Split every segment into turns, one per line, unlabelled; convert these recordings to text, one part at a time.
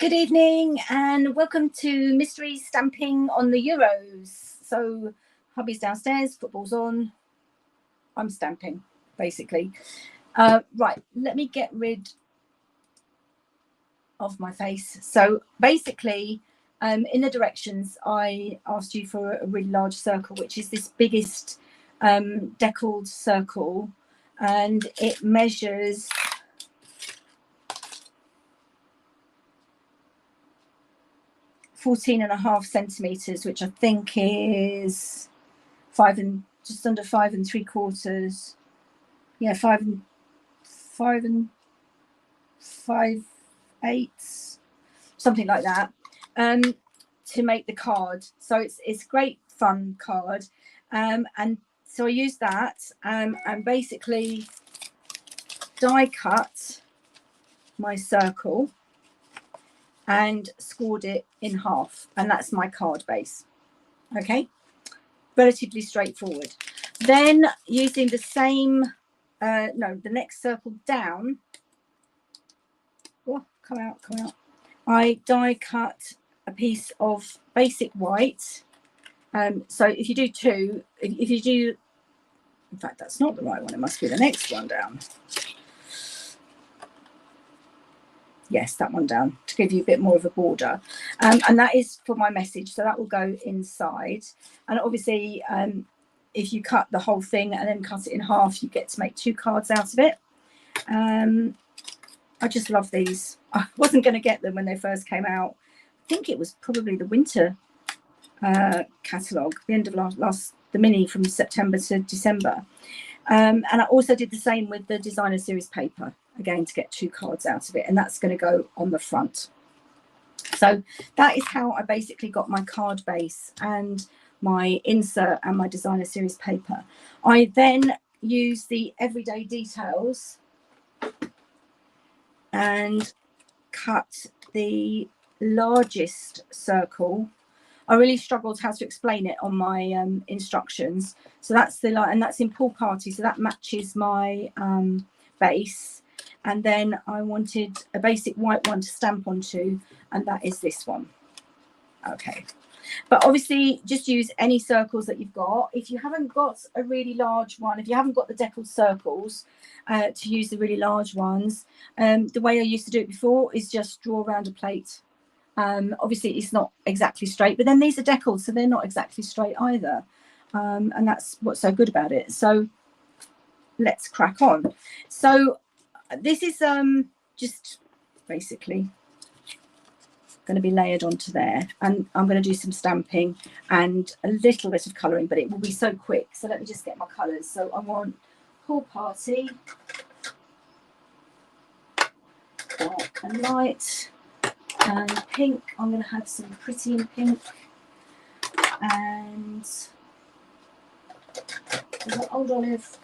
Good evening and welcome to Mystery Stamping on the Euros. So hubby's downstairs, football's on, I'm stamping basically. Right, let me get rid of my face. So basically in the directions I asked you for a really large circle, which is this biggest deckled circle, and it measures 14.5 centimeters, which I think is just under 5 3/4. Yeah, 5 5/8, something like that, to make the card. So it's a great fun card, and so I used that and basically die cut my circle and scored it in half, and that's my card base. Okay, relatively straightforward. Then using the same the next circle down, come out, I die cut a piece of basic white. So if you do two, if you do, in fact that's not the right one, it must be the next one down. Yes, that one down, to give you a bit more of a border, and that is for my message, so that will go inside. And obviously if you cut the whole thing and then cut it in half, you get to make 2 cards out of it. I just love these. I wasn't going to get them when they first came out. I think it was probably the winter catalogue, the end of the mini from September to December, and I also did the same with the designer series paper, again to get 2 cards out of it, and that's going to go on the front. So that is how I basically got my card base and my insert and my designer series paper. I then use the everyday details and cut the largest circle. I really struggled how to explain it on my instructions. So that's the line, and that's in Pool Party, so that matches my base. And then I wanted a basic white one to stamp onto, and that is this one. Okay, but obviously just use any circles that you've got. If you haven't got a really large one, if you haven't got the deckled circles, to use the really large ones, the way I used to do it before is just draw around a plate. Obviously it's not exactly straight, but then these are deckled, so they're not exactly straight either, and that's what's so good about it. So let's crack on. So this is just basically going to be layered onto there, and I'm going to do some stamping and a little bit of colouring, but it will be so quick. So let me just get my colours. So I want Pool Party, dark and light, and pink. I'm going to have some pretty in pink, and old olive.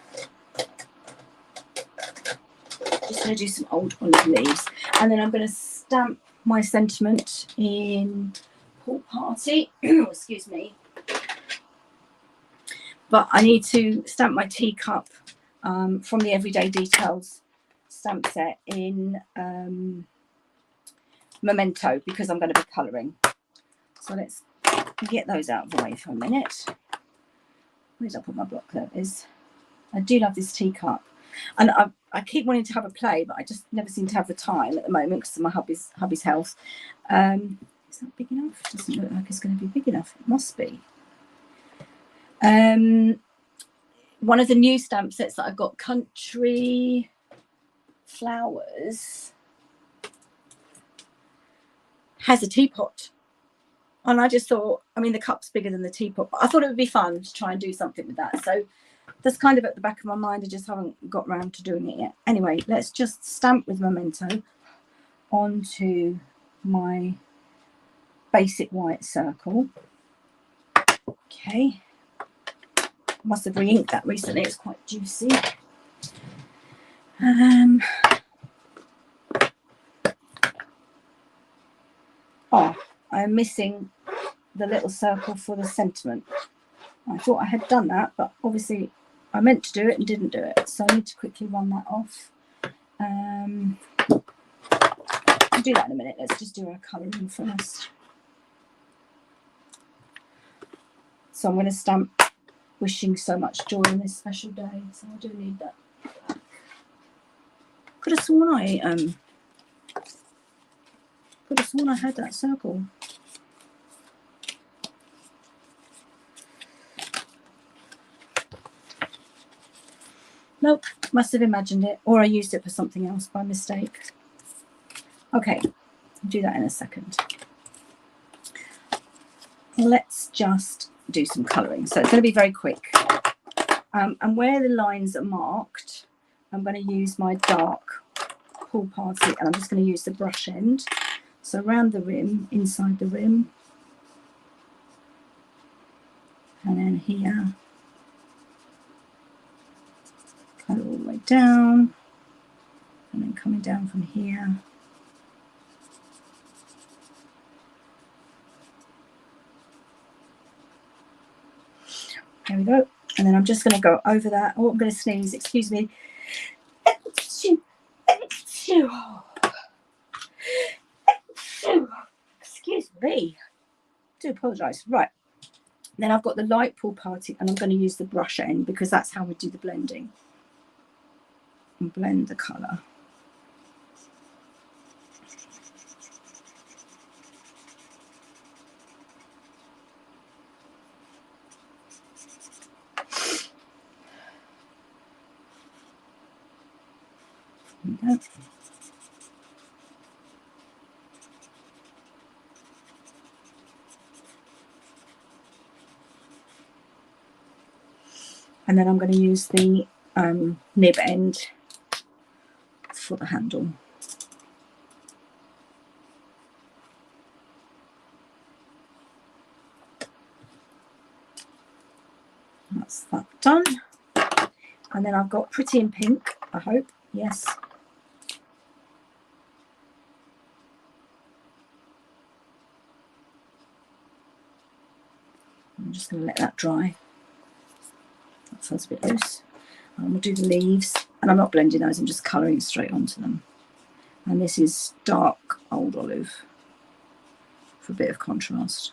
Just going to do some old olive leaves, and then I'm going to stamp my sentiment in Pool Party. Excuse me, but I need to stamp my teacup from the Everyday Details stamp set in Memento, because I'm going to be colouring. So let's get those out of the way for a minute. Where did I put my block? There it is. I do love this teacup, and I keep wanting to have a play, but I just never seem to have the time at the moment because of my hubby's health. Is that big enough? It doesn't look like it's going to be big enough. It must be. One of the new stamp sets that I've got, Country Flowers, has a teapot. And I just thought, I mean, the cup's bigger than the teapot, but I thought it would be fun to try and do something with that. So that's kind of at the back of my mind. I just haven't got around to doing it yet. Anyway, let's just stamp with Memento onto my basic white circle. Okay. Must have re-inked that recently. It's quite juicy. Oh, I'm missing the little circle for the sentiment. I thought I had done that, but obviously I meant to do it and didn't do it. So I need to quickly run that off. I'll do that in a minute. Let's just do our colouring first. So I'm going to stamp wishing so much joy on this special day. So I do need that. Could have sworn I had that circle. Nope, must have imagined it, or I used it for something else by mistake. Okay, I'll do that in a second. Let's just do some colouring. So it's going to be very quick. And where the lines are marked, I'm going to use my dark Pool Party, and I'm just going to use the brush end. So around the rim, inside the rim, and then here, colour all the way down, and then coming down from here. There we go. And then I'm just going to go over that. Oh, I'm going to sneeze. Excuse me. Excuse me. I do apologise. Right. Then I've got the light Pool Party, and I'm going to use the brush end because that's how we do the blending. And blend the colour. There we go. And then I'm going to use the nib end for the handle. That's that done. And then I've got Pretty in Pink, I hope. Yes. I'm just going to let that dry. That feels a bit loose. I'm going to do the leaves, and I'm not blending those, I'm just colouring straight onto them. And this is dark Old Olive for a bit of contrast.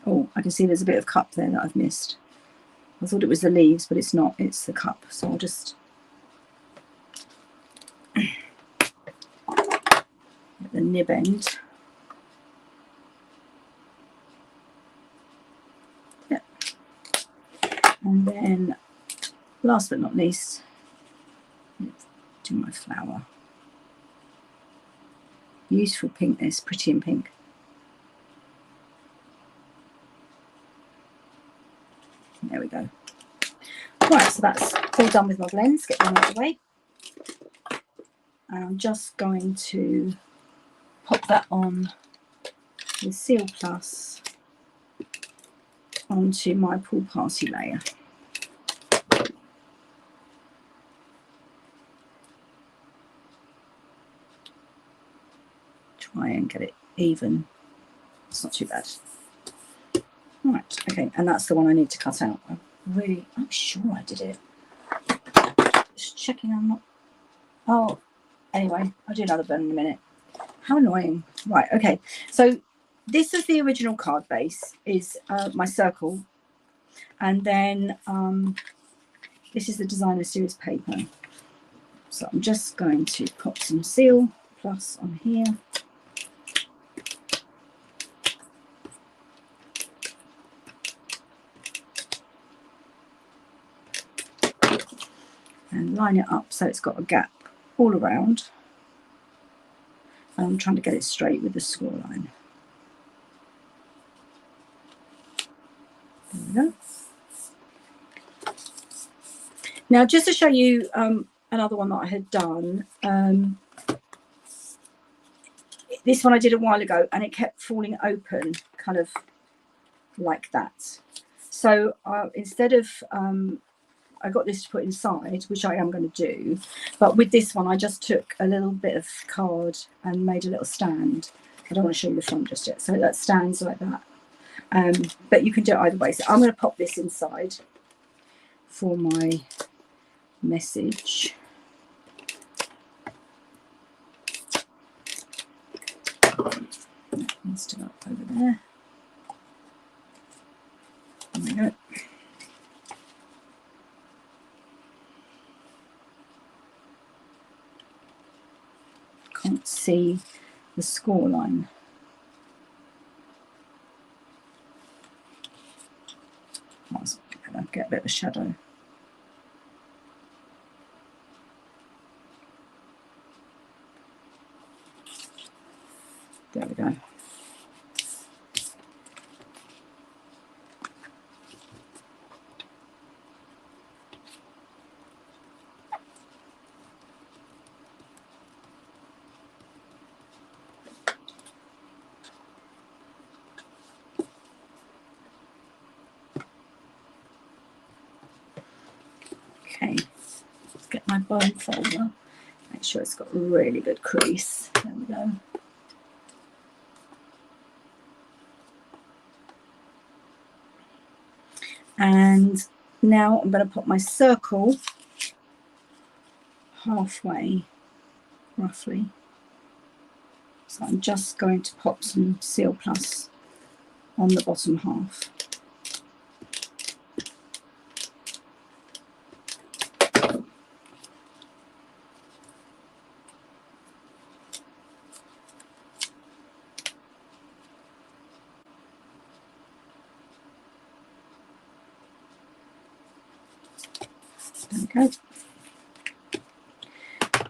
Oh, I can see there's a bit of cup there that I've missed. I thought it was the leaves, but it's not, it's the cup. So I'll just get the nib end. Yeah. And then, last but not least, let's do my flower. Beautiful pink, this, Pretty in Pink. There we go. Right, so that's all done with my blends. Get them out of the way. And I'm just going to pop that on with Seal Plus onto my Pool Party layer. Try and get it even. It's not too bad. Right, okay, and that's the one I need to cut out. I'm sure I did it. Just checking I'm not. Oh, anyway, I'll do another blend in a minute. How annoying. Right, okay, so this is the original card base, is my circle, and then this is the Designer Series paper. So I'm just going to pop some Seal Plus on here. And line it up so it's got a gap all around. And I'm trying to get it straight with the score line. There we go. Now, just to show you another one that I had done, this one I did a while ago, and it kept falling open, kind of like that. So instead of I got this to put inside, which I am going to do, but with this one I just took a little bit of card and made a little stand. I don't want to show you the front just yet, so that stands like that. But you can do it either way. So I'm going to pop this inside for my message. over there. There we go. Can't see the score line. I'll get a bit of a shadow. There we go. Okay, let's get my bone folder. Make sure it's got a really good crease. There we go. And now I'm going to put my circle halfway, roughly. So I'm just going to pop some Seal Plus on the bottom half. There we go.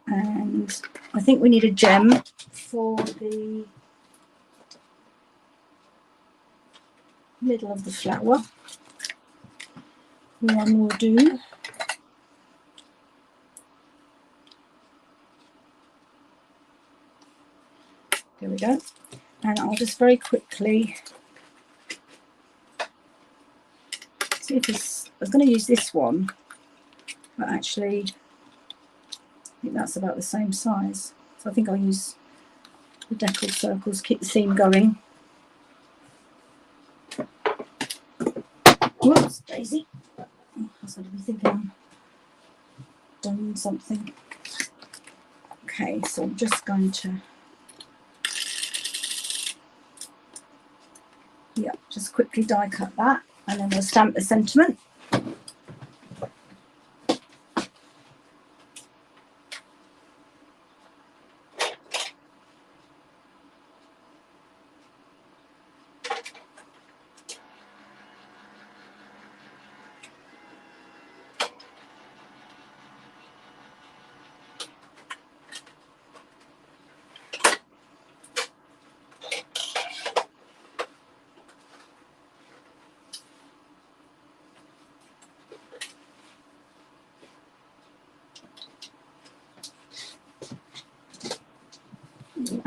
And I think we need a gem for the middle of the flower. One will do. There we go. And I'll just very quickly see if this, I was going to use this one, but actually I think that's about the same size. So I think I'll use the deckled circles, keep the theme going. Whoops, Daisy. I was going to be thinking I'm done something. Okay, so I'm just going to, yeah, just quickly die cut that, and then we'll stamp the sentiment.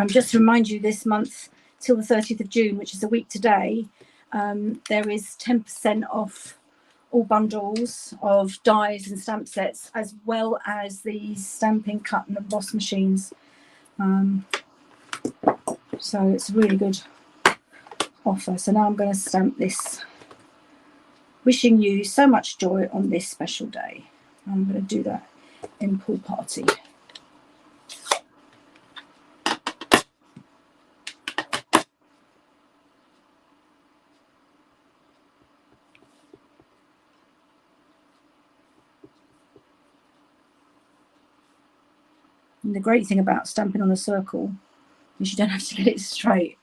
Just to remind you, this month till the 30th of June, which is a week today, there is 10% off all bundles of dies and stamp sets, as well as these stamping, cut and emboss machines. So it's a really good offer. So now I'm going to stamp this, wishing you so much joy on this special day. I'm going to do that in Pool Party. And the great thing about stamping on a circle is you don't have to get it straight.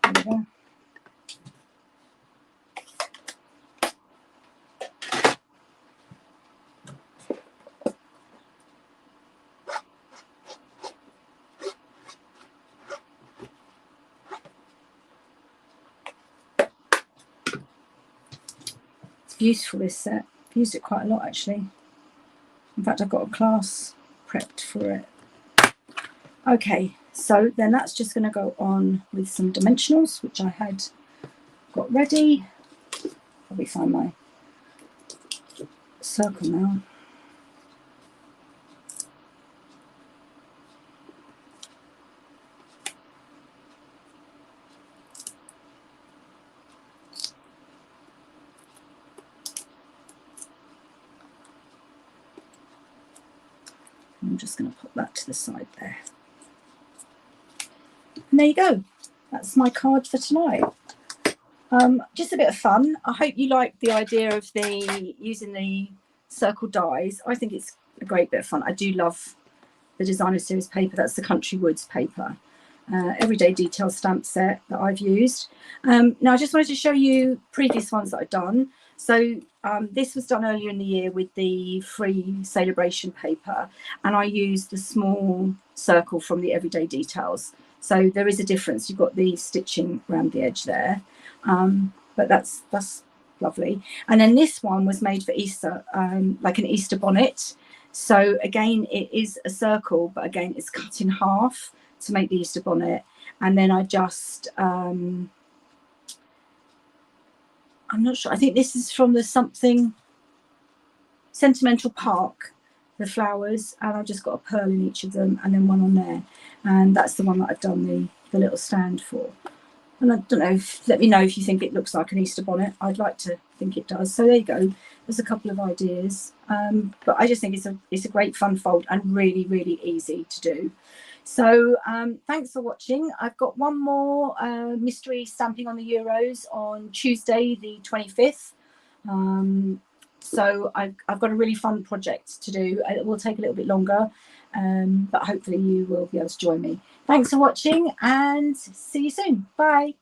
There we go. It's beautiful, this set. I've used it quite a lot actually. In fact, I've got a class prepped for it. Okay, so then that's just going to go on with some dimensionals, which I had got ready. Probably find my circle now. I'm just going to put that to the side there. And there you go. that's my card for tonight. Just a bit of fun. I hope you like the idea of the using the circle dies. I think it's a great bit of fun. I do love the designer series paper. That's the Country Woods paper. Everyday detail stamp set that I've used. Now I just wanted to show you previous ones that I've done. So this was done earlier in the year with the free celebration paper, and I used the small circle from the Everyday Details. So there is a difference. You've got the stitching around the edge there, but that's lovely. And then this one was made for Easter, like an Easter bonnet. So again, it is a circle, but again, it's cut in half to make the Easter bonnet. And then I just, I'm not sure, I think this is from the something Sentimental Park, the flowers, and I've just got a pearl in each of them and then one on there. And that's the one that I've done the little stand for. And I don't know, let me know if you think it looks like an Easter bonnet. I'd like to think it does. So there you go. There's a couple of ideas. But I just think it's a great fun fold and really, really easy to do. So thanks for watching. I've got one more mystery stamping on the Euros on Tuesday, the 25th. So I've got a really fun project to do. It will take a little bit longer, but hopefully you will be able to join me. Thanks for watching and see you soon. Bye.